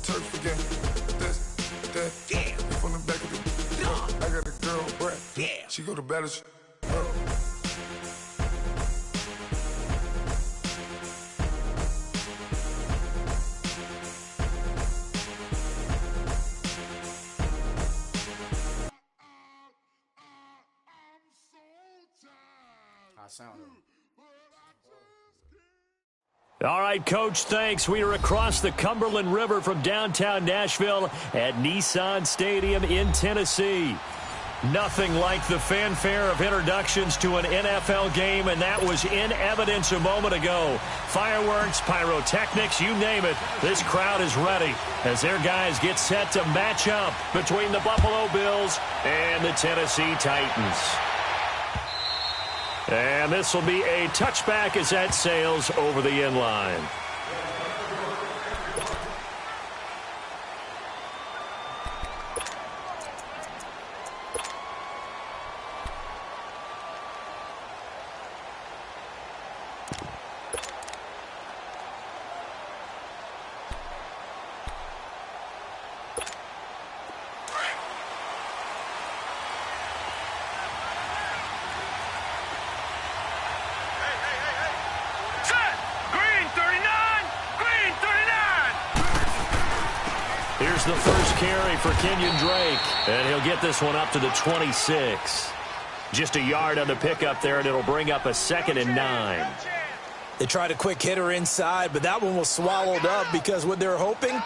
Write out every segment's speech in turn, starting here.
turf again. That, yeah. From the back of the I got a girl, Brad. Yeah. She go to battle. All right, Coach, thanks. We are across the Cumberland River from downtown Nashville at Nissan Stadium in Tennessee. Nothing like the fanfare of introductions to an NFL game, and that was in evidence a moment ago. Fireworks, pyrotechnics, you name it. This crowd is ready as their guys get set to match up between the Buffalo Bills and the Tennessee Titans. And this will be a touchback as that sails over the end line. Here's the first carry for Kenyon Drake, and he'll get this one up to the 26. Just a yard on the pickup there, and it'll bring up a 2nd and 9. They tried a quick hitter inside, but that one was swallowed up because what they're hoping,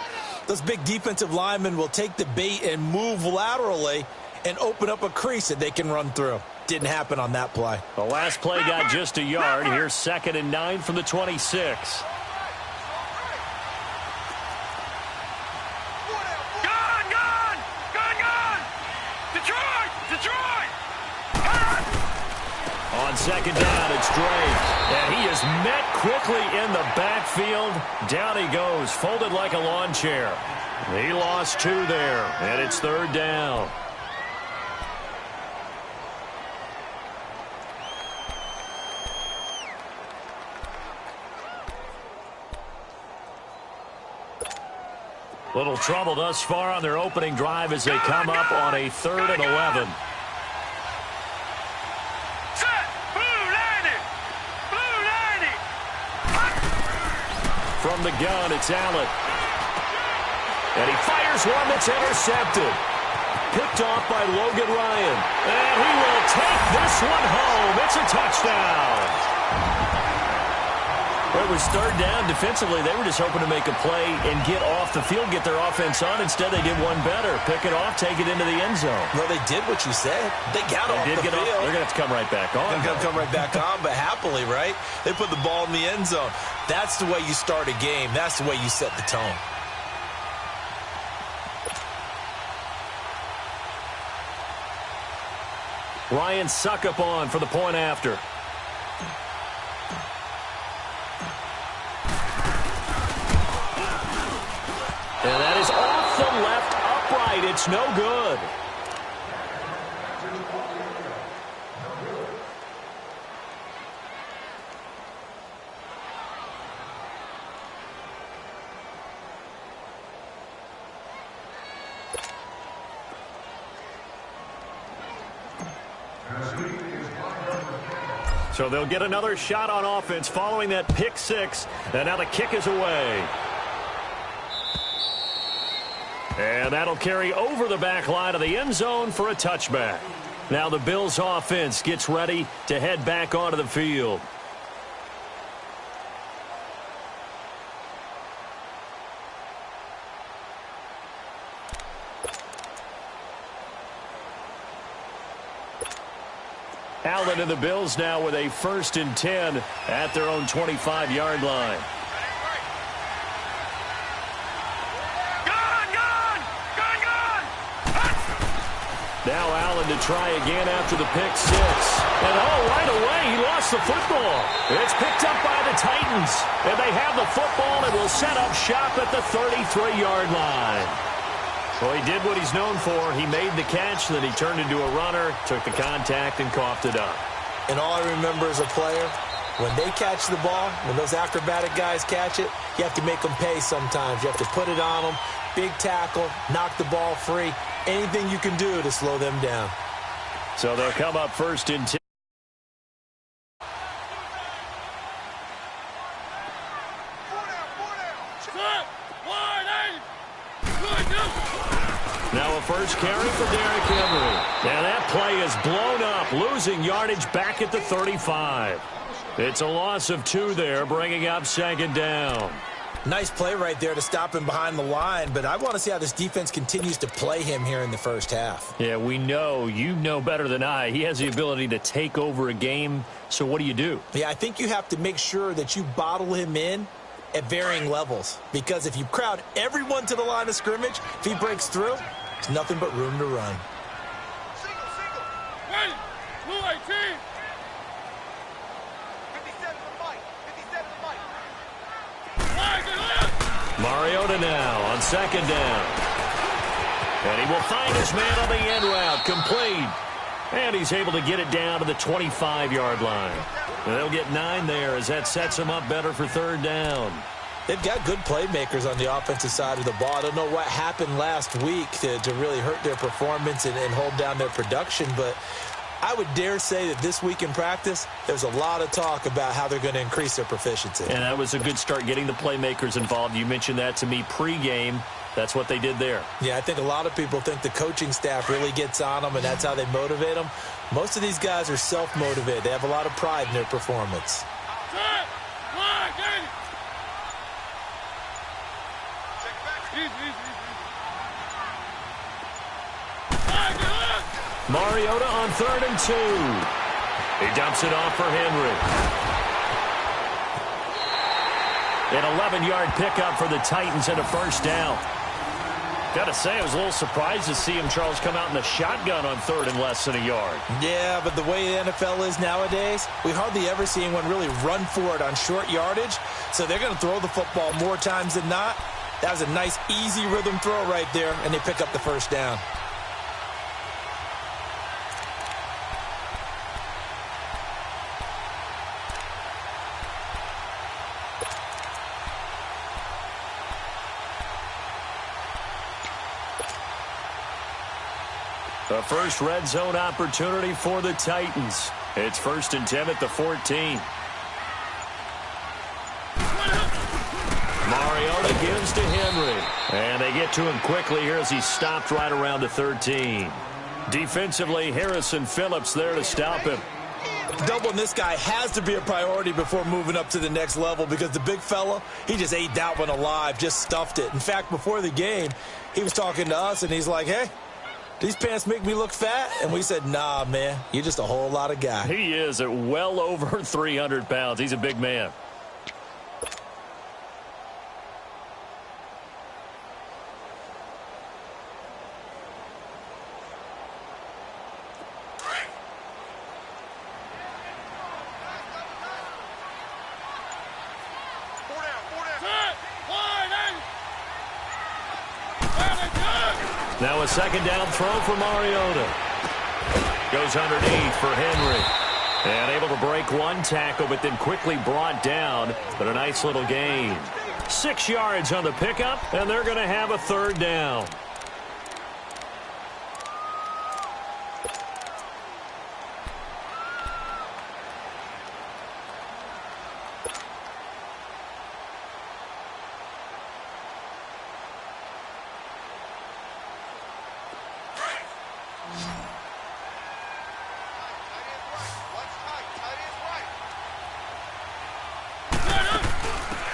those big defensive linemen will take the bait and move laterally and open up a crease that they can run through. Didn't happen on that play. The last play got just a yard. Here's 2nd and 9 from the 26. On 2nd down, it's Drake. And he is met quickly in the backfield. Down he goes, folded like a lawn chair. He lost 2 there, and it's 3rd down. Little trouble thus far on their opening drive as they come up on a 3rd and 11. From the gun, it's Allen. And he fires one that's intercepted. Picked off by Logan Ryan. And he will take this one home. It's a touchdown. Well, it was 3rd down. Defensively, they were just hoping to make a play and get off the field, get their offense on. Instead, they did one better. Pick it off, take it into the end zone. Well, they did what you said. They got off the field. They're going to have to come right back on. They're going to come right back on, but happily, right? They put the ball in the end zone. That's the way you start a game. That's the way you set the tone. Ryan Suckup on for the point after. And that is off the left upright. It's no good. So they'll get another shot on offense following that pick 6. And now the kick is away. And that'll carry over the back line of the end zone for a touchback. Now the Bills offense gets ready to head back onto the field. Allen and the Bills now with a 1st and 10 at their own 25-yard line. Now Allen to try again after the pick 6. And right away he lost the football. It's picked up by the Titans. And they have the football and will set up shop at the 33-yard line. Well, he did what he's known for. He made the catch, then he turned into a runner, took the contact, and coughed it up. And all I remember as a player, when they catch the ball, when those acrobatic guys catch it, you have to make them pay sometimes. You have to put it on them. big tackle, knock the ball free. Anything you can do to slow them down. So they'll come up first and 10. Now a first carry for Derrick Henry. And that play is blown up, losing yardage back at the 35. It's a loss of 2 there, bringing up second down. Nice play right there to stop him behind the line, but I want to see how this defense continues to play him here in the first half. Yeah, we know, you know better than I, he has the ability to take over a game, so what do? Yeah, I think you have to make sure that you bottle him in at varying levels, because if you crowd everyone to the line of scrimmage, if he breaks through, there's nothing but room to run. Single. Ready. Blue 18. 57 to the mic. 57 to the mic. Mariota now on second down. And he will find his man on the end route, complete. And he's able to get it down to the 25-yard line. And they'll get 9 there as that sets him up better for third down. They've got good playmakers on the offensive side of the ball. I don't know what happened last week to really hurt their performance and hold down their production, but I would dare say that this week in practice, there's a lot of talk about how they're going to increase their proficiency. And that was a good start, getting the playmakers involved. You mentioned that to me pregame. That's what they did there. Yeah, I think a lot of people think the coaching staff really gets on them, and that's how they motivate them. Most of these guys are self-motivated. They have a lot of pride in their performance. Mariota on 3rd and 2. He dumps it off for Henry. An 11-yard pickup for the Titans and a first down. Got to say, I was a little surprised to see him, Charles, come out in the shotgun on 3rd and less than a yard. Yeah, but the way the NFL is nowadays, we hardly ever see anyone really run for it on short yardage. So they're going to throw the football more times than not. That was a nice, easy rhythm throw right there, and they pick up the first down. The first red zone opportunity for the Titans. It's 1st and 10 at the 14. Mariota gives to Henry. And they get to him quickly here as he stopped right around the 13. Defensively, Harrison Phillips there to stop him. Doubling this guy has to be a priority before moving up to the next level, because the big fella, he just ate that one alive, just stuffed it. In fact, before the game, he was talking to us, and he's like, hey, these pants make me look fat? And we said, nah, man, you're just a whole lot of guy. He is at well over 300 pounds. He's a big man. Now a second down throw for Mariota. Goes underneath for Henry. And able to break one tackle, but then quickly brought down. But a nice little gain. 6 yards on the pickup, and they're going to have a third down.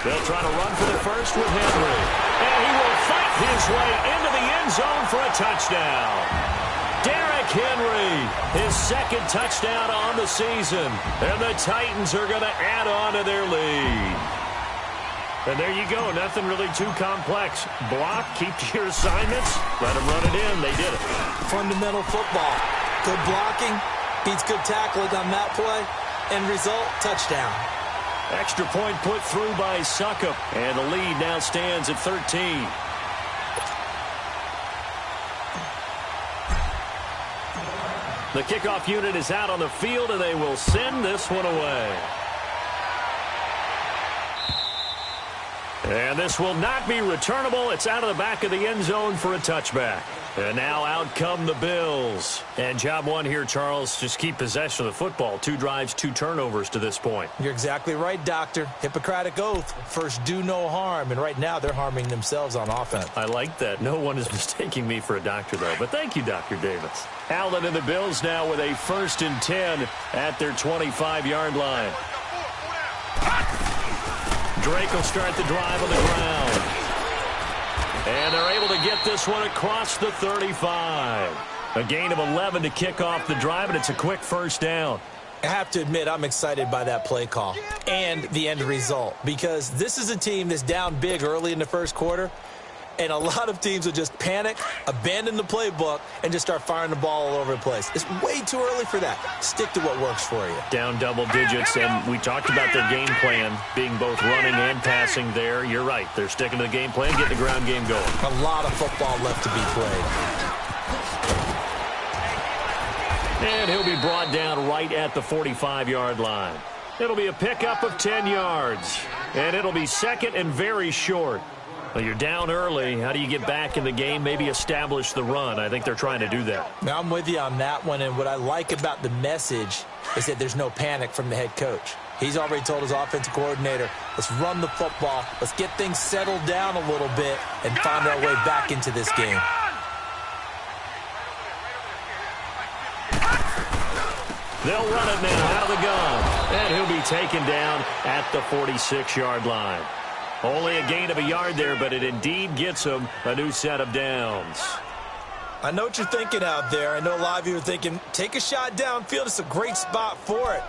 They'll try to run for the first with Henry. And he will fight his way into the end zone for a touchdown. Derrick Henry, his second touchdown on the season. And the Titans are going to add on to their lead. And there you go. Nothing really too complex. Block, keep to your assignments, let them run it in. They did it. Fundamental football. Good blocking beats good tackling on that play. End result, touchdown. Extra point put through by Succop. And the lead now stands at 13. The kickoff unit is out on the field, and they will send this one away. And this will not be returnable. It's out of the back of the end zone for a touchback. And now out come the Bills. And job one here, Charles, just keep possession of the football. 2 drives, 2 turnovers to this point. You're exactly right, Doctor. Hippocratic oath. First, do no harm. And right now, they're harming themselves on offense. I like that. No one is mistaking me for a doctor, though. But thank you, Dr. Davis. Allen and the Bills now with a 1st and 10 at their 25-yard line. Drake will start the drive on the ground. And they're able to get this one across the 35. A gain of 11 to kick off the drive, and it's a quick 1st down. I have to admit, I'm excited by that play call and the end result, because this is a team that's down big early in the 1st quarter, and a lot of teams will just panic, abandon the playbook, and just start firing the ball all over the place. It's way too early for that. Stick to what works for you. Down double digits, and we talked about their game plan being both running and passing there. You're right. They're sticking to the game plan, getting the ground game going. A lot of football left to be played. And he'll be brought down right at the 45-yard line. It'll be a pickup of 10 yards, and it'll be 2nd and very short. Well, you're down early. How do you get back in the game? Maybe establish the run. I think they're trying to do that. Now, I'm with you on that one, and what I like about the message is that there's no panic from the head coach. He's already told his offensive coordinator, let's run the football, let's get things settled down a little bit and find our way back into this game. They'll run it now out of the gun, and he'll be taken down at the 46-yard line. Only a gain of a yard there, but it indeed gets him a new set of downs. I know what you're thinking out there. I know a lot of you are thinking, take a shot downfield. It's a great spot for it.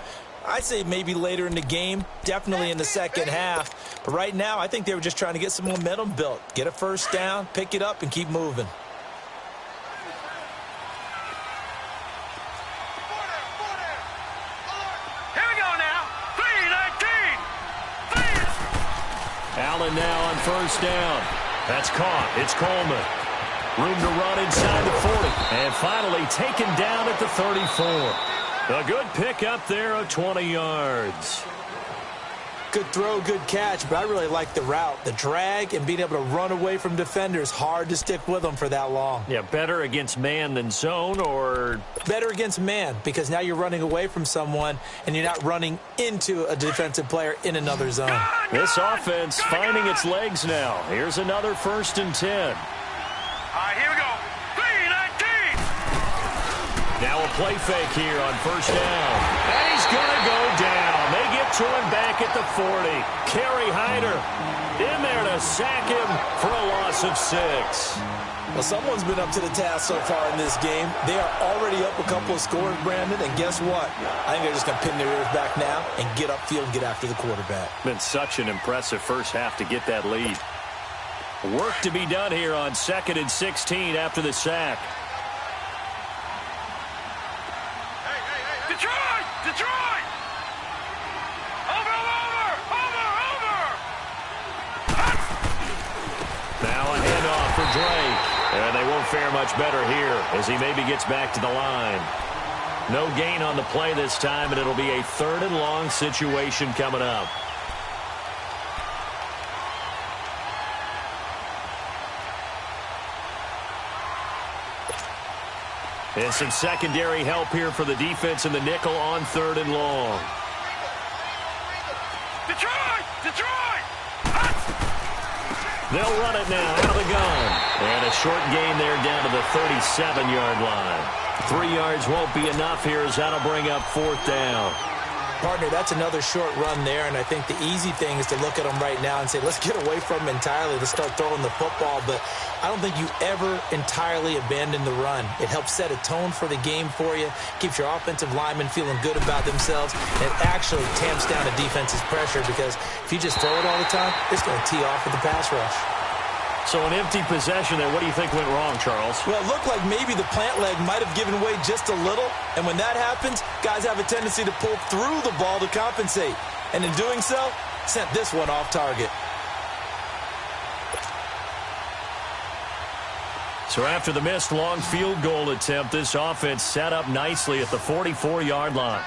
I say maybe later in the game, definitely in the 2nd half. But right now, I think they were just trying to get some momentum built. Get a 1st down, pick it up, and keep moving. Allen now on 1st down. That's caught. It's Coleman. Room to run inside the 40. And finally taken down at the 34. A good pickup there of 20 yards. Good throw, good catch, but I really like the route. The drag and being able to run away from defenders. Hard to stick with them for that long. Yeah, better against man than zone, or? Better against man, because now you're running away from someone and you're not running into a defensive player in another zone. This offense finding its legs now. Here's another 1st and 10. All right, here we go. 3-19. Now a play fake here on 1st down. And he's going to go down. They get to him back at the 40. Kerry Hyder in there to sack him for a loss of 6. Well, someone's been up to the task so far in this game. They are already up a couple of scores, Brandon, and guess what? I think they're just going to pin their ears back now and get upfield and get after the quarterback. Been such an impressive 1st half to get that lead. Work to be done here on 2nd and 16 after the sack. Detroit! Detroit! Over! Now a handoff for Drake. And they won't fare much better here as he maybe gets back to the line. No gain on the play this time, and it'll be a 3rd and long situation coming up. And some secondary help here for the defense in the nickel on 3rd and long. Detroit! Detroit! They'll run it now out of the gun. And a short gain there down to the 37-yard line. 3 yards won't be enough here as that'll bring up 4th down. Partner, that's another short run there, and I think the easy thing is to look at them right now and say, let's get away from them entirely. Let's start throwing the football, but I don't think you ever entirely abandon the run. It helps set a tone for the game for you, keeps your offensive linemen feeling good about themselves, and it actually tamps down a defense's pressure because if you just throw it all the time, it's going to tee off with the pass rush. So an empty possession there. What do you think went wrong, Charles? Well, it looked like maybe the plant leg might have given way just a little. And when that happens, guys have a tendency to pull through the ball to compensate. And in doing so, sent this one off target. So after the missed long field goal attempt, this offense set up nicely at the 44-yard line.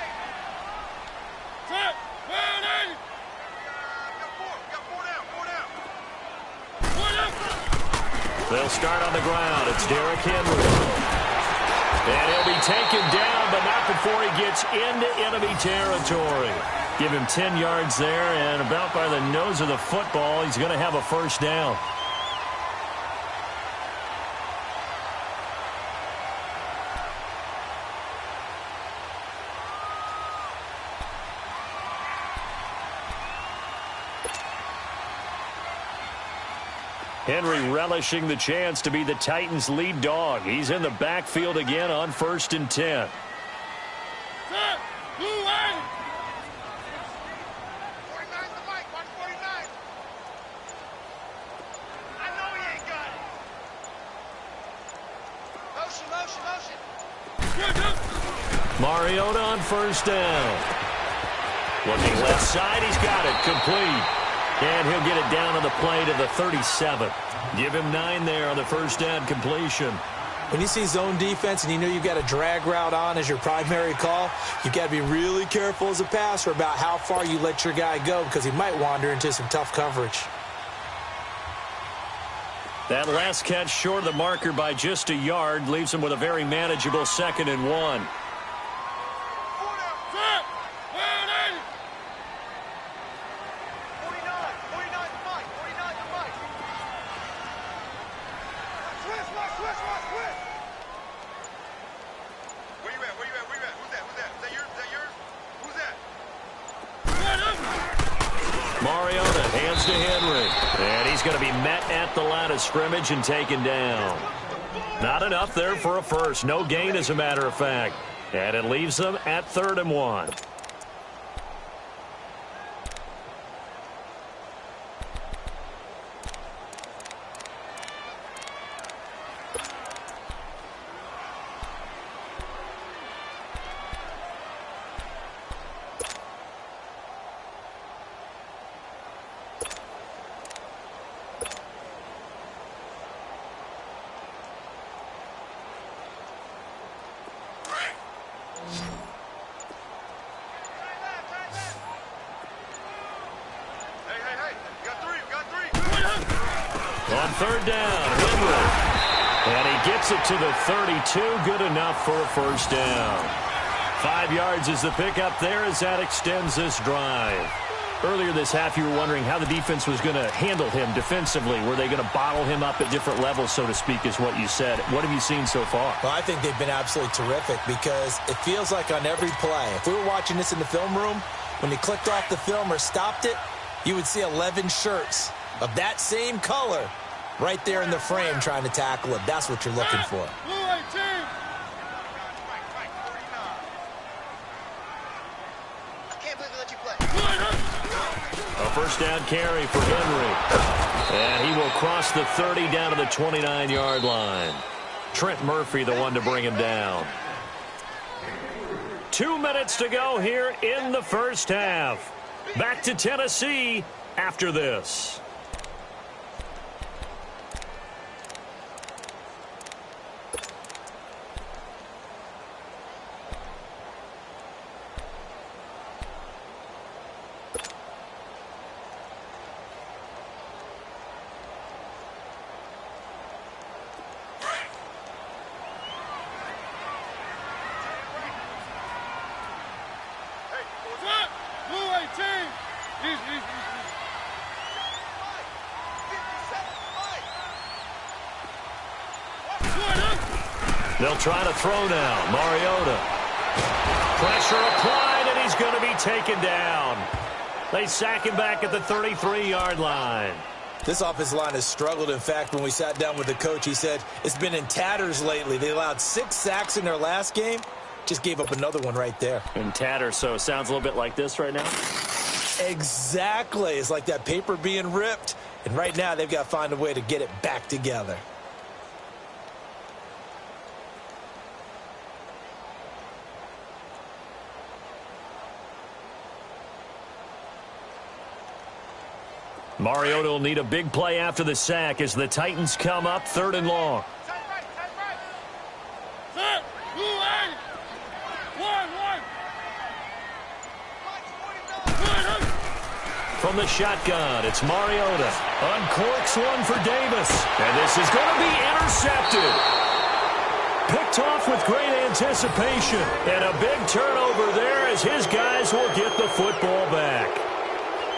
They'll start on the ground. It's Derrick Henry. And he'll be taken down, but not before he gets into enemy territory. Give him 10 yards there, and about by the nose of the football, he's going to have a first down. Henry relishing the chance to be the Titans' lead dog. He's in the backfield again on 1st and 10. Mariota on 1st down. Looking left side, he's got it. Complete. And he'll get it down on the play to the 37. Give him 9 there on the 1st down completion. When you see zone defense and you know you've got a drag route on as your primary call, you've got to be really careful as a passer about how far you let your guy go because he might wander into some tough coverage. That last catch short of the marker by just a yard leaves him with a very manageable 2nd and 1. Mariota hands to Henry. And he's going to be met at the line of scrimmage and taken down. Not enough there for a first. No gain, as a matter of fact. And it leaves them at 3rd and 1. On 3rd down, Henry. And he gets it to the 32. Good enough for a 1st down. 5 yards is the pickup there as that extends this drive. Earlier this half, you were wondering how the defense was going to handle him defensively. Were they going to bottle him up at different levels, so to speak, is what you said. What have you seen so far? Well, I think they've been absolutely terrific because it feels like on every play, if we were watching this in the film room, when he clicked off the film or stopped it, you would see 11 shirts of that same color right there in the frame trying to tackle him. That's what you're looking for. A 1st down carry for Henry. And he will cross the 30 down to the 29-yard line. Trent Murphy, the one to bring him down. 2 minutes to go here in the 1st half. Back to Tennessee after this. They'll try to throw now. Mariota. Pressure applied, and he's going to be taken down. They sack him back at the 33-yard line. This offensive line has struggled. In fact, when we sat down with the coach, he said it's been in tatters lately. They allowed 6 sacks in their last game. Just gave up another one right there. In tatters, so it sounds a little bit like this right now? Exactly. It's like that paper being ripped. And right now, they've got to find a way to get it back together. Mariota will need a big play after the sack as the Titans come up 3rd and long. from the shotgun. It's Mariota. Uncorks one for Davis. And this is going to be intercepted. Picked off with great anticipation. And a big turnover there as his guys will get the football back.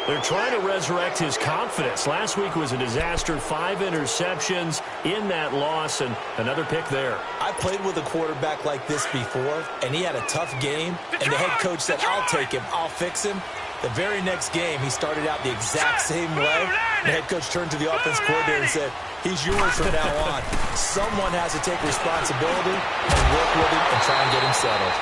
They're trying to resurrect his confidence. Last week was a disaster. 5 interceptions in that loss, and another pick there. I played with a quarterback like this before, and he had a tough game, and the head coach said, I'll take him, I'll fix him. The very next game, he started out the exact same way. The head coach turned to the offense coordinator and said, he's yours from now on. Someone has to take responsibility and work with him and try and get him settled.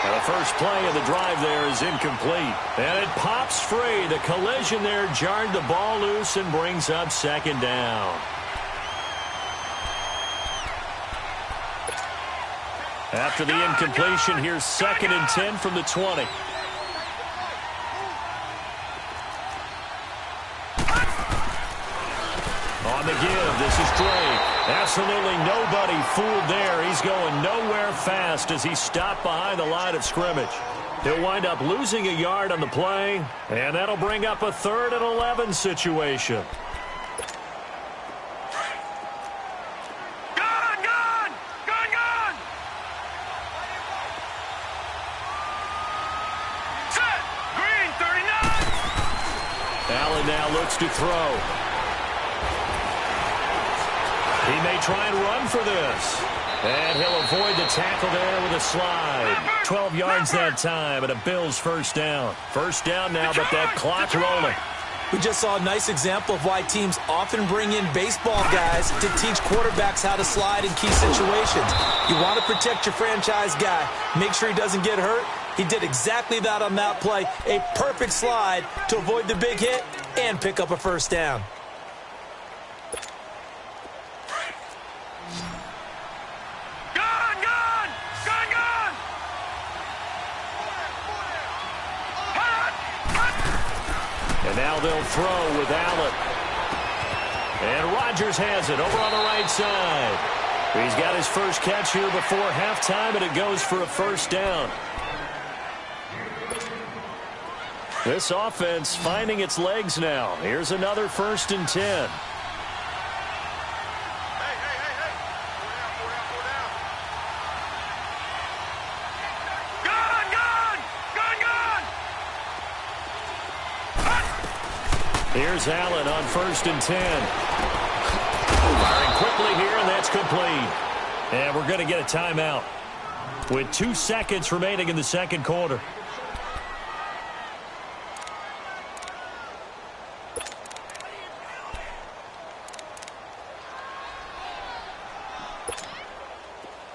And the first play of the drive there is incomplete. And it pops free. The collision there jarred the ball loose and brings up second down. After the incompletion, here's 2nd and 10 from the 20. On the give, this is Drake. Absolutely nobody fooled there. He's going nowhere fast as he's stopped behind the line of scrimmage. He'll wind up losing a yard on the play, and that'll bring up a 3rd and 11 situation. Set. Green, 39. Allen now looks to throw. He may try and run for this. And he'll avoid the tackle there with a slide. 12 yards that time and a Bills first down. First down now, but that clock rolling. We just saw a nice example of why teams often bring in baseball guys to teach quarterbacks how to slide in key situations. You want to protect your franchise guy. Make sure he doesn't get hurt. He did exactly that on that play. A perfect slide to avoid the big hit and pick up a first down. Now they'll throw with Allen. And Rodgers has it over on the right side. He's got his first catch here before halftime, and it goes for a first down. This offense finding its legs now. Here's another 1st and 10. Here's Allen on 1st and 10. Firing quickly here, and that's complete. And we're going to get a timeout with 2 seconds remaining in the second quarter.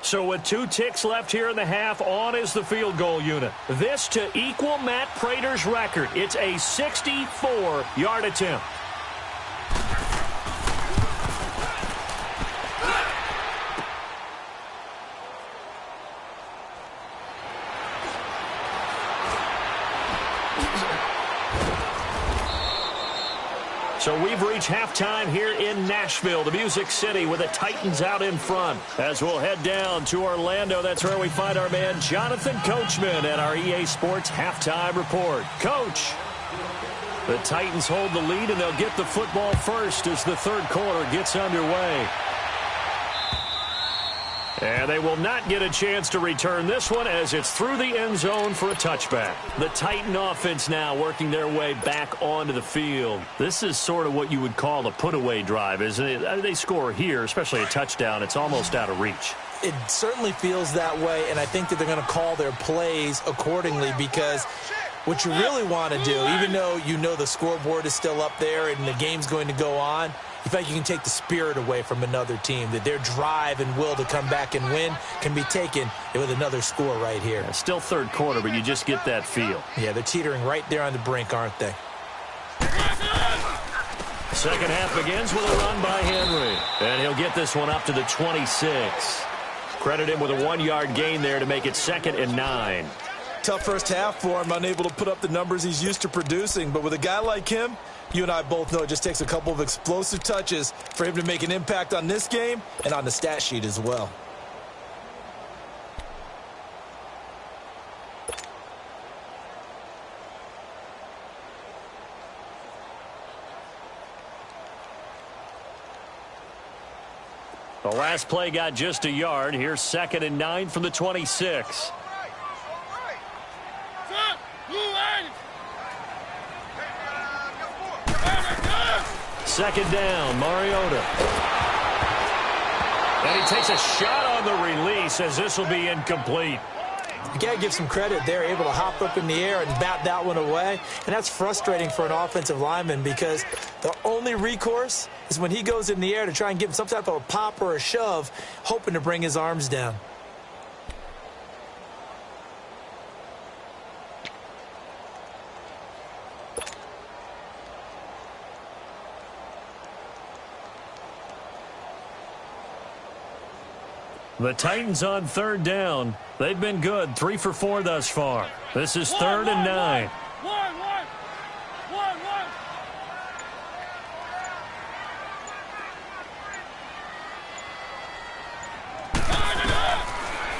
So with 2 ticks left here in the half, on is the field goal unit. This to equal Matt Prater's record. It's a 64-yard attempt. So we've reached halftime here in Nashville, the Music City, with the Titans out in front. As we'll head down to Orlando, that's where we find our man Jonathan Coachman at our EA Sports Halftime Report. Coach, the Titans hold the lead, and they'll get the football first as the third quarter gets underway. And they will not get a chance to return this one as it's through the end zone for a touchback. The Titan offense now working their way back onto the field. This is sort of what you would call a put-away drive, isn't it? They score here, especially a touchdown. It's almost out of reach. It certainly feels that way, and I think that they're going to call their plays accordingly because what you really want to do, even though you know the scoreboard is still up there and the game's going to go on, you feel like you can take the spirit away from another team, that their drive and will to come back and win can be taken with another score right here. It's still third quarter, but you just get that feel. Yeah, they're teetering right there on the brink, aren't they? Second half begins with a run by Henry. And he'll get this one up to the 26. Credit him with a 1-yard gain there to make it 2nd and 9. Tough first half for him, unable to put up the numbers he's used to producing. But with a guy like him, you and I both know it just takes a couple of explosive touches for him to make an impact on this game and on the stat sheet as well. last play got just a yard. Here's 2nd and 9 from the 26. Second down, Mariota. And he takes a shot on the release as this will be incomplete. You got to give some credit. They're able to hop up in the air and bat that one away. And that's frustrating for an offensive lineman because the only recourse is when he goes in the air to try and give him some type of a pop or a shove, hoping to bring his arms down. The Titans on 3rd down. They've been good, 3 for 4 thus far. This is 3rd and 9.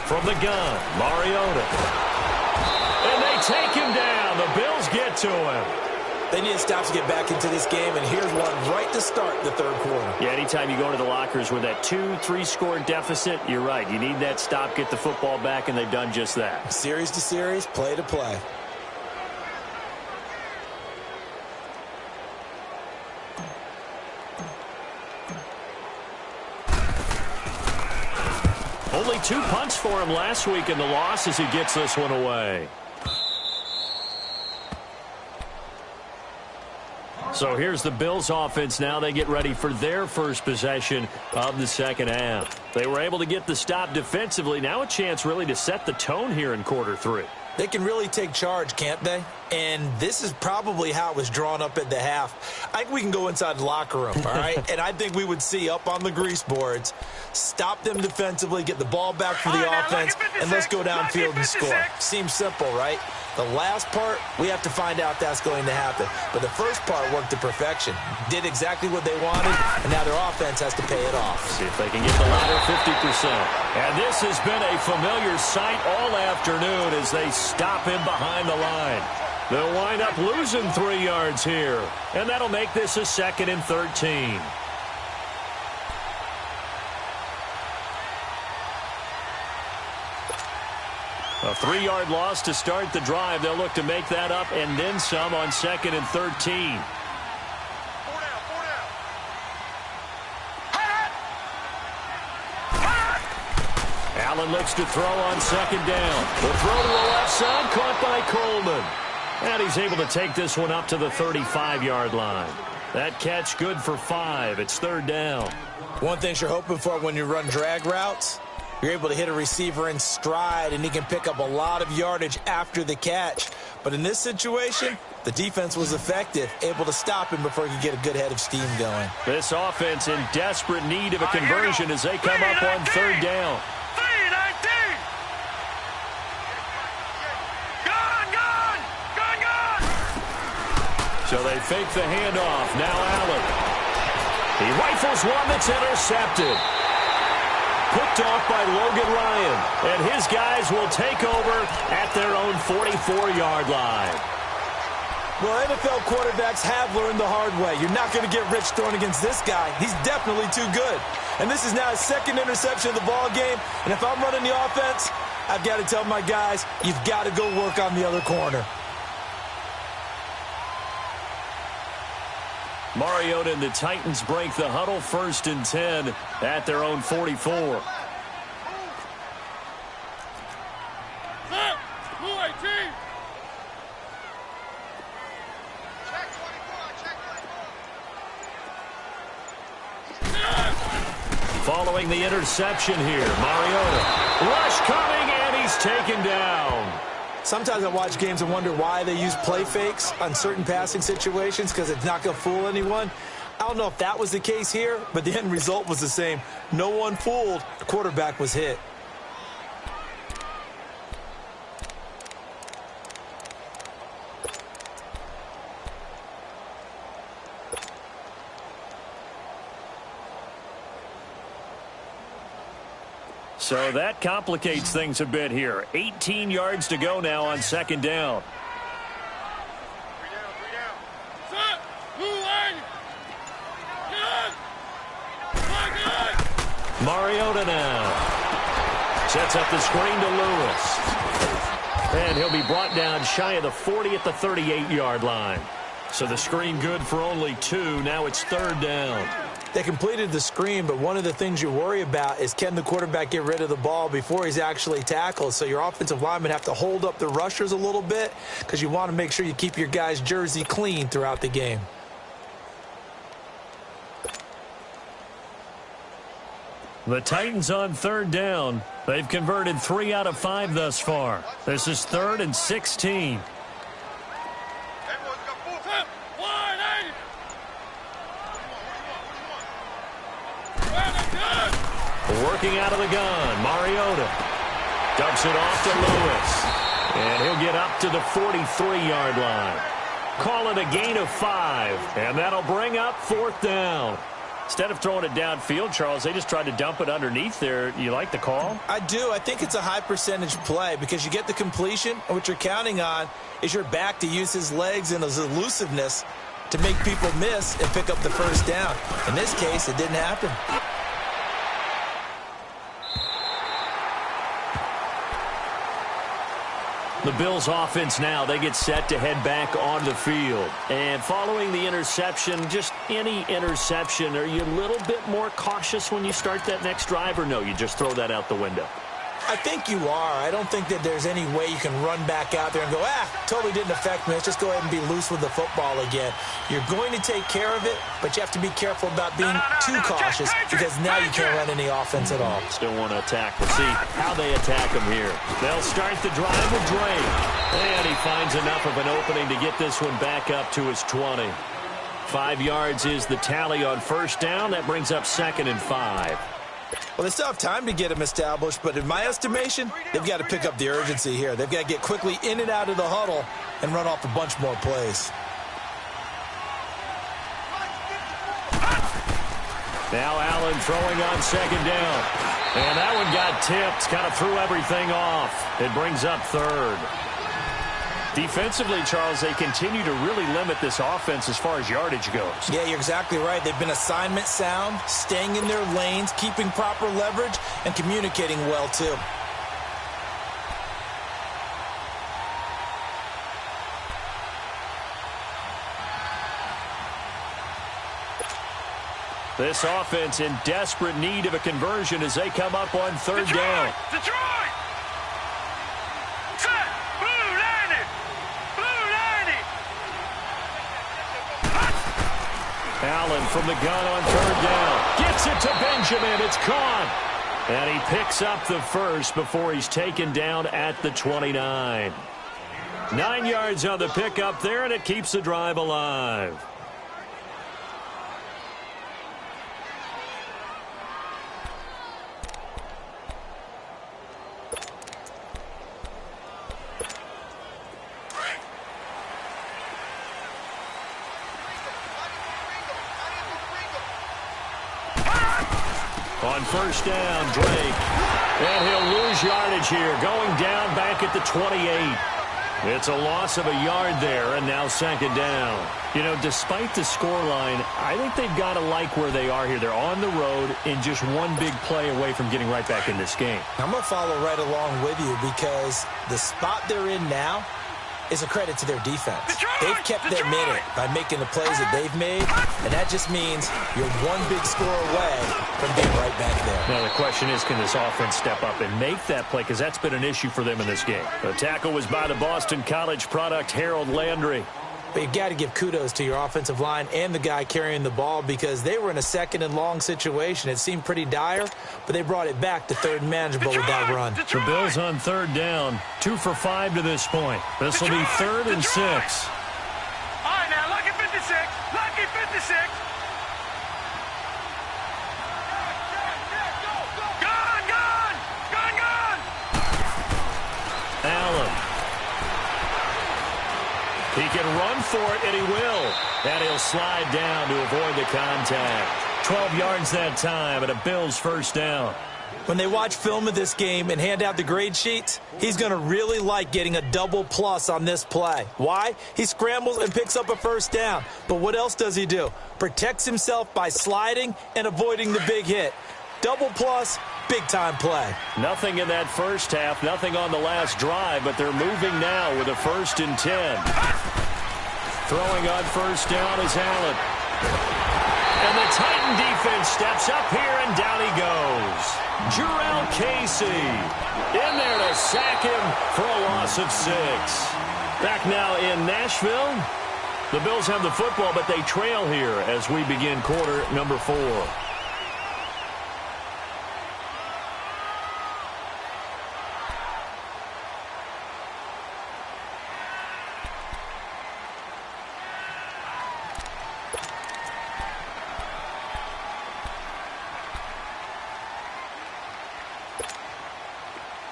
From the gun, Mariota. And they take him down. The Bills get to him. They need to stop to get back into this game, and here's one right to start the 3rd quarter. Yeah, anytime you go to the lockers with that 2-3 score deficit, you're right. You need that stop, get the football back, and they've done just that. Series to series, play to play. Only 2 punts for him last week in the loss as he gets this one away. So here's the Bills offense now. They get ready for their first possession of the 2nd half. They were able to get the stop defensively. Now a chance really to set the tone here in quarter 3. They can really take charge, can't they? And this is probably how it was drawn up at the half. I think we can go inside the locker room, all right? And I think we would see up on the grease boards, stop them defensively, get the ball back for the offense, and let's go downfield and score. Seems simple, right? The last part, we have to find out that's going to happen. But the first part worked to perfection. Did exactly what they wanted, and now their offense has to pay it off. See if they can get the latter 50%. And this has been a familiar sight all afternoon as they stop him behind the line. They'll wind up losing 3 yards here. And that'll make this a 2nd and 13. A 3-yard loss to start the drive. They'll look to make that up and then some on 2nd and 13. Allen looks to throw on 2nd down. The throw to the left side, caught by Coleman. And he's able to take this one up to the 35-yard line. That catch good for 5. It's 3rd down. One thing you're hoping for when you run drag routes, you're able to hit a receiver in stride, and he can pick up a lot of yardage after the catch. But in this situation, the defense was effective, able to stop him before he could get a good head of steam going. This offense in desperate need of a conversion as they come up on 3rd down. So they fake the handoff. Now Allen. He rifles one that's intercepted. Picked off by Logan Ryan. And his guys will take over at their own 44-yard line. Well, NFL quarterbacks have learned the hard way. You're not going to get rich throwing against this guy. He's definitely too good. And this is now his 2nd interception of the ball game. And if I'm running the offense, I've got to tell my guys, you've got to go work on the other corner. Mariota and the Titans break the huddle, 1st and 10 at their own 44. Following the interception here, Mariota. Rush coming, and he's taken down. Sometimes I watch games and wonder why they use play fakes on certain passing situations because it's not going to fool anyone. I don't know if that was the case here, but the end result was the same. No one fooled. The quarterback was hit. So that complicates things a bit here. 18 yards to go now on 2nd down. Mariota now. Sets up the screen to Lewis. And he'll be brought down shy of the 40 at the 38-yard line. So the screen good for only 2. Now it's 3rd down. They completed the screen, but one of the things you worry about is can the quarterback get rid of the ball before he's actually tackled. So your offensive linemen have to hold up the rushers a little bit because you want to make sure you keep your guy's jersey clean throughout the game. The Titans on 3rd down. They've converted 3 out of 5 thus far. This is 3rd and 16. Working out of the gun, Mariota dumps it off to Lewis. And he'll get up to the 43-yard line. Call it a gain of 5, and that'll bring up 4th down. Instead of throwing it downfield, Charles, they just tried to dump it underneath there. You like the call? I do. I think it's a high-percentage play because you get the completion, and what you're counting on is your back to use his legs and his elusiveness to make people miss and pick up the 1st down. In this case, it didn't happen. The Bills offense now, they get set to head back on the field. And following the interception, just any interception, are you a little bit more cautious when you start that next drive, or no, you just throw that out the window? I think you are. I don't think that there's any way you can run back out there and go, totally didn't affect me. Let's just go ahead and be loose with the football again. You're going to take care of it, but you have to be careful about being too cautious because now you can't run any offense at all. Still want to attack. We'll see how they attack him here. They'll start the drive with Drake. And he finds enough of an opening to get this one back up to his 20. 5 yards is the tally on 1st down. That brings up 2nd and 5. Well, they still have time to get him established, but in my estimation, they've got to pick up the urgency here. They've got to get quickly in and out of the huddle and run off a bunch more plays. Now Allen throwing on 2nd down. And that one got tipped, kind of threw everything off. It brings up 3rd. Defensively, Charles, they continue to really limit this offense as far as yardage goes. Yeah, you're exactly right. They've been assignment sound, staying in their lanes, keeping proper leverage, and communicating well, too. This offense in desperate need of a conversion as they come up on 3rd down. Detroit! Set! Blue 90! Blue 90! Allen from the gun on 3rd down. Gets it to Benjamin. It's caught. And he picks up the 1st before he's taken down at the 29. 9 yards on the pickup there, and it keeps the drive alive. On 1st down, Drake. And he'll lose yardage here, going down back at the 28. It's a loss of a yard there, and now 2nd down. You know, despite the scoreline, I think they've got to like where they are here. They're on the road and just one big play away from getting right back in this game. I'm going to follow right along with you because the spot they're in now is a credit to their defense. They've kept them in it by making the plays that they've made, and that just means you're one big score away from being right back there. Now the question is, can this offense step up and make that play, because that's been an issue for them in this game. The tackle was by the Boston College product, Harold Landry. But you got to give kudos to your offensive line and the guy carrying the ball because they were in a 2nd and long situation. It seemed pretty dire, but they brought it back to 3rd and manageable with that run. The Bills on 3rd down, 2 for 5 to this point. This will be 3rd and 6. All right, now, lucky 56. Lucky 56. Gone, gone. Gone, gone. Allen. He can run for it, and he will. And he'll slide down to avoid the contact. 12 yards that time, and a Bills 1st down. When they watch film of this game and hand out the grade sheets, he's going to really like getting a double plus on this play. Why? He scrambles and picks up a 1st down. But what else does he do? Protects himself by sliding and avoiding the big hit. Double plus, big-time play. Nothing in that first half, nothing on the last drive, but they're moving now with a 1st and 10. Throwing on first down is Allen. And the Titan defense steps up here, and down he goes. Jurrell Casey in there to sack him for a loss of 6. Back now in Nashville. The Bills have the football, but they trail here as we begin quarter number 4.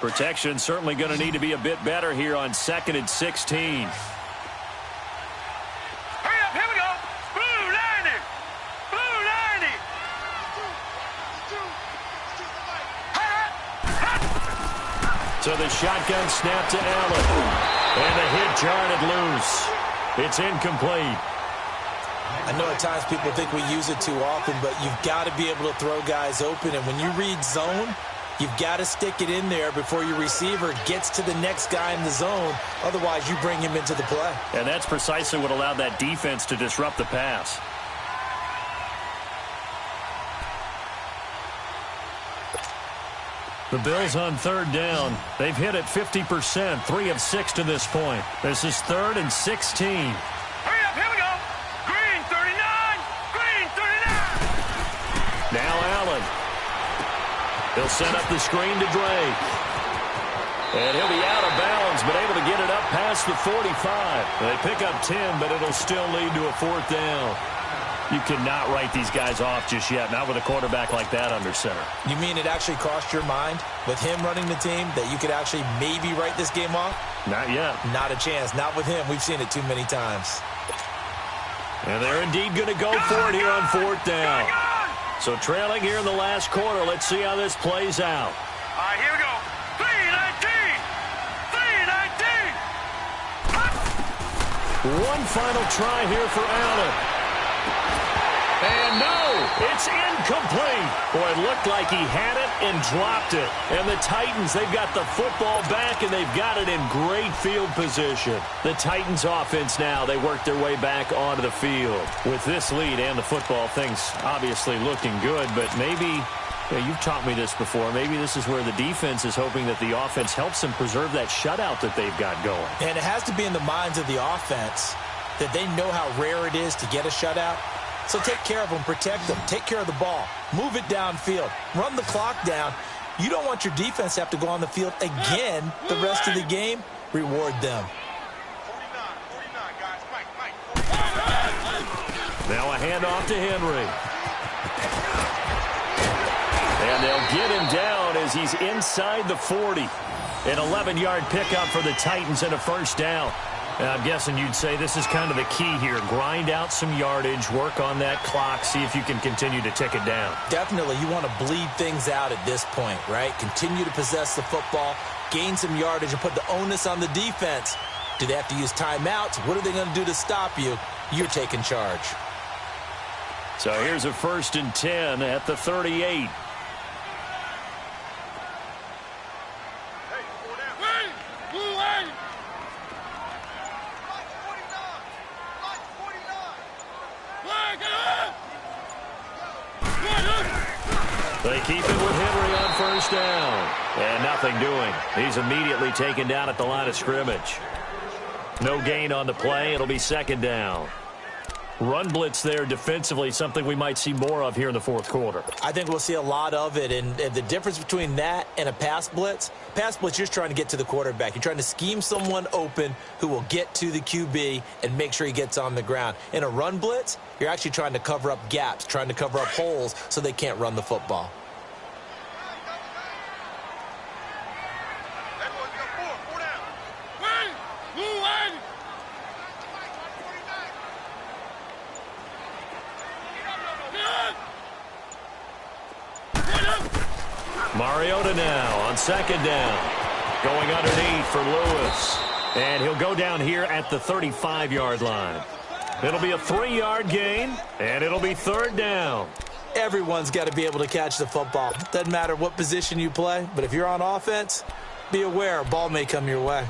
Protection certainly going to need to be a bit better here on 2nd and 16. So the shotgun snap to Allen. And the hit jarred loose. It's incomplete. I know at times people think we use it too often, but you've got to be able to throw guys open. And when you read zone, you've got to stick it in there before your receiver gets to the next guy in the zone. Otherwise, you bring him into the play. And that's precisely what allowed that defense to disrupt the pass. The Bills on 3rd down. They've hit it 50%, 3 of 6 to this point. This is 3rd and 16. Hurry up, here we go. Green 39, Green 39. Now Allen. He'll set up the screen to Drake. And he'll be out of bounds, but able to get it up past the 45. They pick up 10, but it'll still lead to a 4th down. You cannot write these guys off just yet, not with a quarterback like that under center. You mean it actually crossed your mind with him running the team that you could actually maybe write this game off? Not yet. Not a chance. Not with him. We've seen it too many times. And they're indeed going to go for it here on 4th down. So trailing here in the last quarter. Let's see how this plays out. All right, here we go. 3-19. 3-19. One final try here for Allen. And no, it's incomplete. Boy, it looked like he had it and dropped it. And the Titans, they've got the football back, and they've got it in great field position. The Titans offense now, they work their way back onto the field. With this lead and the football, things obviously looking good, but maybe, you've taught me this before, maybe this is where the defense is hoping that the offense helps them preserve that shutout that they've got going. And it has to be in the minds of the offense that they know how rare it is to get a shutout. So take care of them, protect them, take care of the ball, move it downfield, run the clock down. You don't want your defense to have to go on the field again the rest of the game. Reward them. 49, guys. Mike. Now a handoff to Henry. And they'll get him down as he's inside the 40. An 11-yard pickup for the Titans and a 1st down. And I'm guessing you'd say this is kind of the key here. Grind out some yardage, work on that clock, see if you can continue to tick it down. Definitely. You want to bleed things out at this point, right? Continue to possess the football, gain some yardage, and put the onus on the defense. Do they have to use timeouts? What are they going to do to stop you? You're taking charge. So here's a 1st and 10 at the 38. They keep it with Henry on 1st down. And nothing doing. He's immediately taken down at the line of scrimmage. No gain on the play. It'll be 2nd down. Run blitz there defensively, something we might see more of here in the 4th quarter. I think we'll see a lot of it. And the difference between that and a pass blitz, you're just trying to get to the quarterback. You're trying to scheme someone open who will get to the QB and make sure he gets on the ground. In a run blitz, you're actually trying to cover up gaps, trying to cover up holes so they can't run the football. Mariota now on 2nd down. Going underneath for Lewis. And he'll go down here at the 35-yard line. It'll be a 3-yard gain, and it'll be 3rd down. Everyone's got to be able to catch the football. Doesn't matter what position you play, but if you're on offense, be aware a ball may come your way.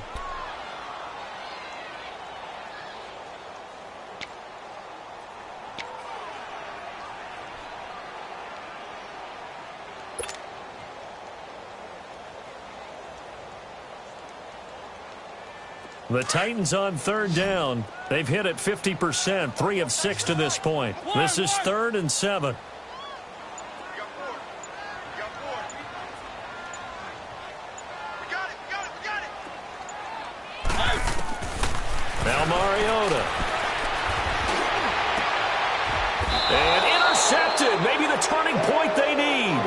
The Titans on third down. They've hit it 50%, 3 of 6 to this point. This is 3rd and 7. Now Mariota. And intercepted. Maybe the turning point they need.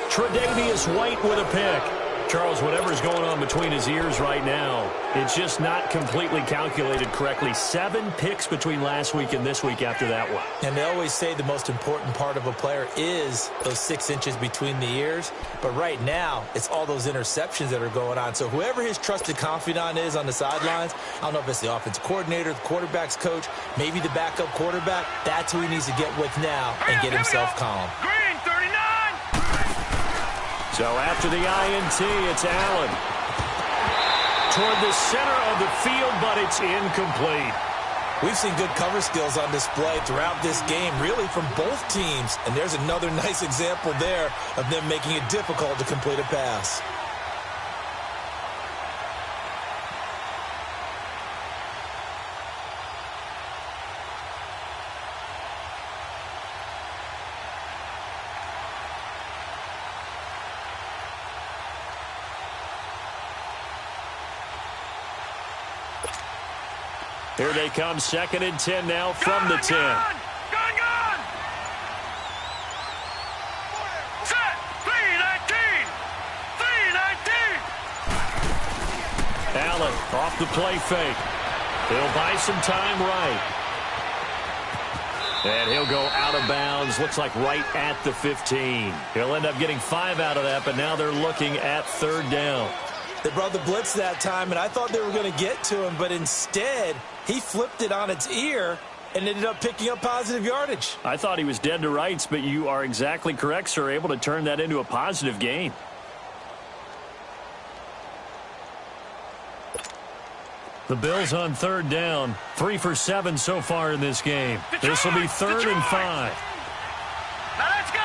Tre'Davious White with a pick. Charles, whatever's going on between his ears right now, it's just not completely calculated correctly. 7 picks between last week and this week after that one. And they always say the most important part of a player is those 6 inches between the ears. But right now, it's all those interceptions that are going on. So whoever his trusted confidant is on the sidelines, I don't know if it's the offensive coordinator, the quarterback's coach, maybe the backup quarterback, that's who he needs to get with now and get himself calm. Green 39. So after the INT, it's Allen. Toward the center of the field, but it's incomplete. We've seen good cover skills on display throughout this game, really from both teams. And there's another nice example there of them making it difficult to complete a pass. Here they come, 2nd and 10 now from the 10. Gun. Set. 319. 319. Allen off the play fake. He'll buy some time right. And he'll go out of bounds. Looks like right at the 15. He'll end up getting 5 out of that, but now they're looking at 3rd down. They brought the blitz that time, and I thought they were going to get to him, but instead, he flipped it on its ear and ended up picking up positive yardage. I thought he was dead to rights, but you are exactly correct, sir. Able to turn that into a positive gain. The Bills on 3rd down. 3 for 7 so far in this game. This will be 3rd and 5. Now let's go.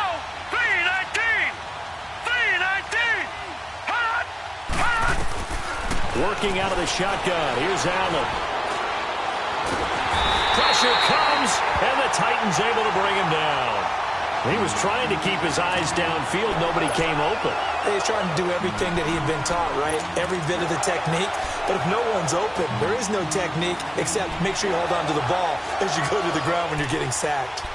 319. 319. Hot. Working out of the shotgun. Here's Allen. Pressure comes, and the Titans able to bring him down. He was trying to keep his eyes downfield. Nobody came open. He's trying to do everything that he had been taught, right? Every bit of the technique. But if no one's open, there is no technique except make sure you hold on to the ball as you go to the ground when you're getting sacked.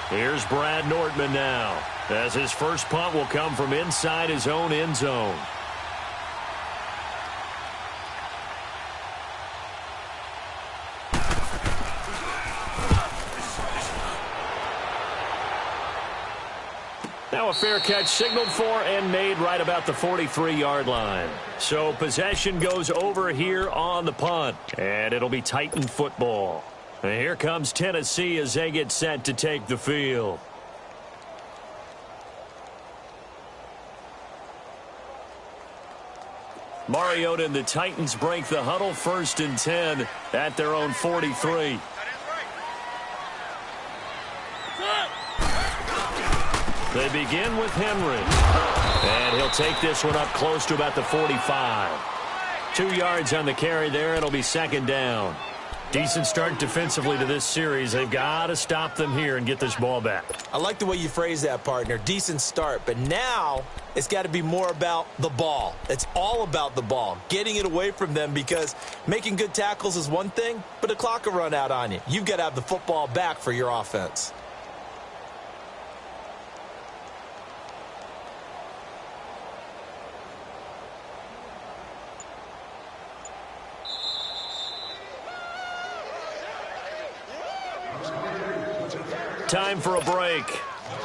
Here's Brad Nortman now, as his first punt will come from inside his own end zone. Now a fair catch signaled for and made right about the 43-yard line. So possession goes over here on the punt, and it'll be Titan football. And here comes Tennessee as they get set to take the field. Mariota and the Titans break the huddle, 1st and 10 at their own 43. They begin with Henry. And he'll take this one up close to about the 45. 2 yards on the carry there. It'll be 2nd down. Decent start defensively to this series. They've got to stop them here and get this ball back. I like the way you phrase that, partner. Decent start. But now it's got to be more about the ball. It's all about the ball. Getting it away from them, because making good tackles is one thing, but the clock will run out on you. You've got to have the football back for your offense. Time for a break.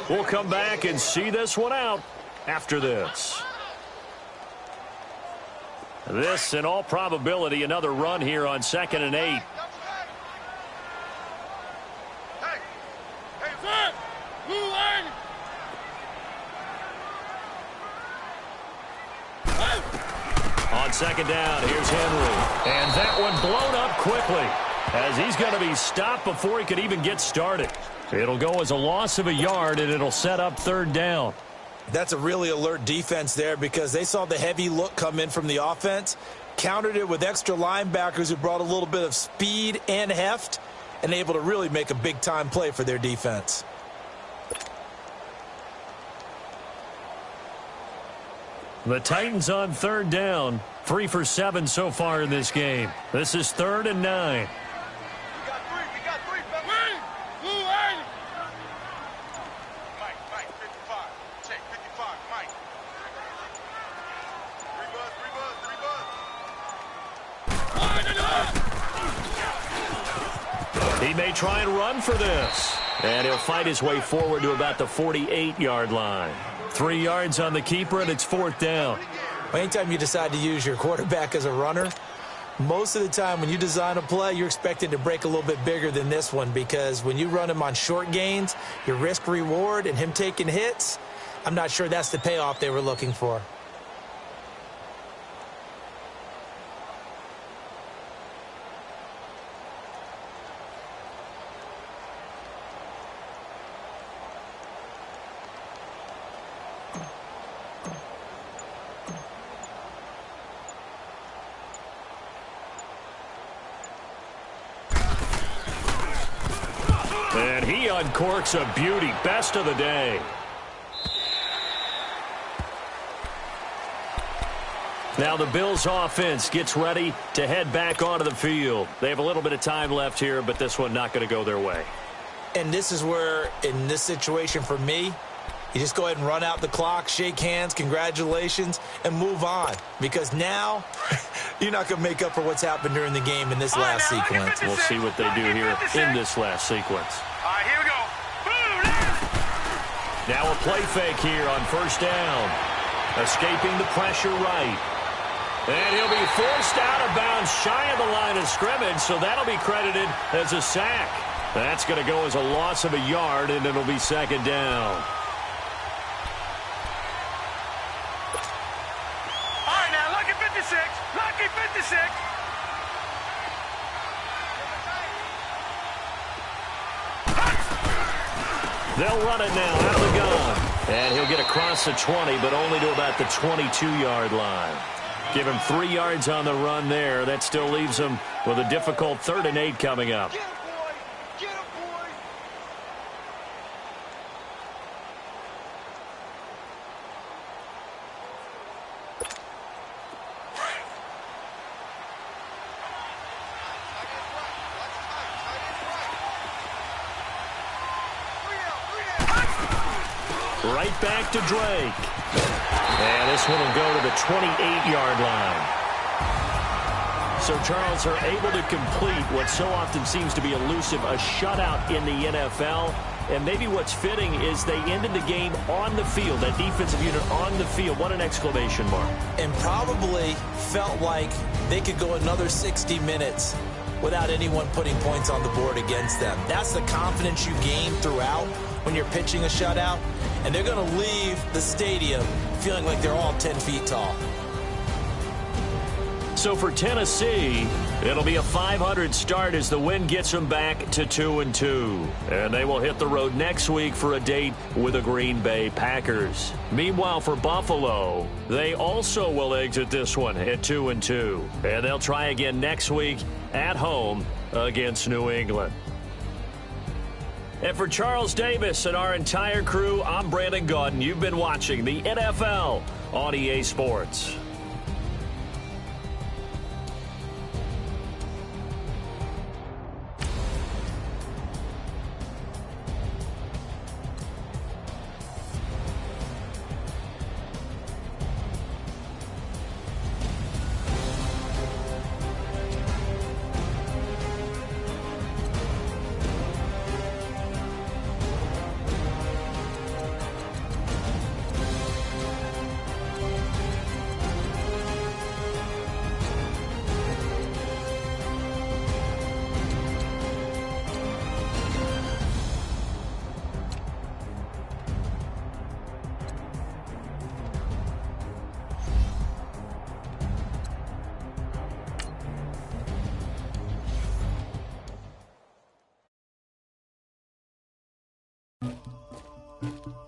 We'll come back and see this one out after this. This, in all probability, another run here on 2nd and 8. On 2nd down, here's Henry. And that one blown up quickly, as he's going to be stopped before he could even get started. It'll go as a loss of a yard, and it'll set up 3rd down. That's a really alert defense there because they saw the heavy look come in from the offense, countered it with extra linebackers who brought a little bit of speed and heft, and able to really make a big-time play for their defense. The Titans on 3rd down, 3 for 7 so far in this game. This is 3rd and 9. He may try and run for this. And he'll fight his way forward to about the 48-yard line. 3 yards on the keeper, and it's 4th down. Anytime you decide to use your quarterback as a runner, most of the time when you design a play, you're expected to break a little bit bigger than this one because when you run him on short gains, your risk-reward and him taking hits, I'm not sure that's the payoff they were looking for. And he uncorks a beauty. Best of the day. Now the Bills offense gets ready to head back onto the field. They have a little bit of time left here, but this one not going to go their way. And this is where, in this situation for me, you just go ahead and run out the clock, shake hands, congratulations, and move on. Because now, you're not going to make up for what's happened during the game in this last sequence. We'll see what they do here in this last sequence. All right, here we go. Now a play fake here on 1st down. Escaping the pressure right. And he'll be forced out of bounds shy of the line of scrimmage, so that'll be credited as a sack. That's going to go as a loss of a yard, and it'll be 2nd down. All right, now, lucky 56. Lucky 56. They'll run it now out of the gun. And he'll get across the 20, but only to about the 22-yard line. Give him 3 yards on the run there. That still leaves him with a difficult 3rd and 8 coming up. Get him, boy. Get him, boy. Right back to Drake. And this one will go to the 28-yard line. So, Charles, are able to complete what so often seems to be elusive, a shutout in the NFL. And maybe what's fitting is they ended the game on the field, that defensive unit on the field. What an exclamation mark. And probably felt like they could go another 60 minutes without anyone putting points on the board against them. That's the confidence you gain throughout when you're pitching a shutout. And they're going to leave the stadium feeling like they're all 10 feet tall. So for Tennessee, it'll be a .500 start as the win gets them back to 2-2. And they will hit the road next week for a date with the Green Bay Packers. Meanwhile, for Buffalo, they also will exit this one at 2-2. And they'll try again next week at home against New England. And for Charles Davis and our entire crew, I'm Brandon Gaudin. You've been watching the NFL on EA Sports. Thank you.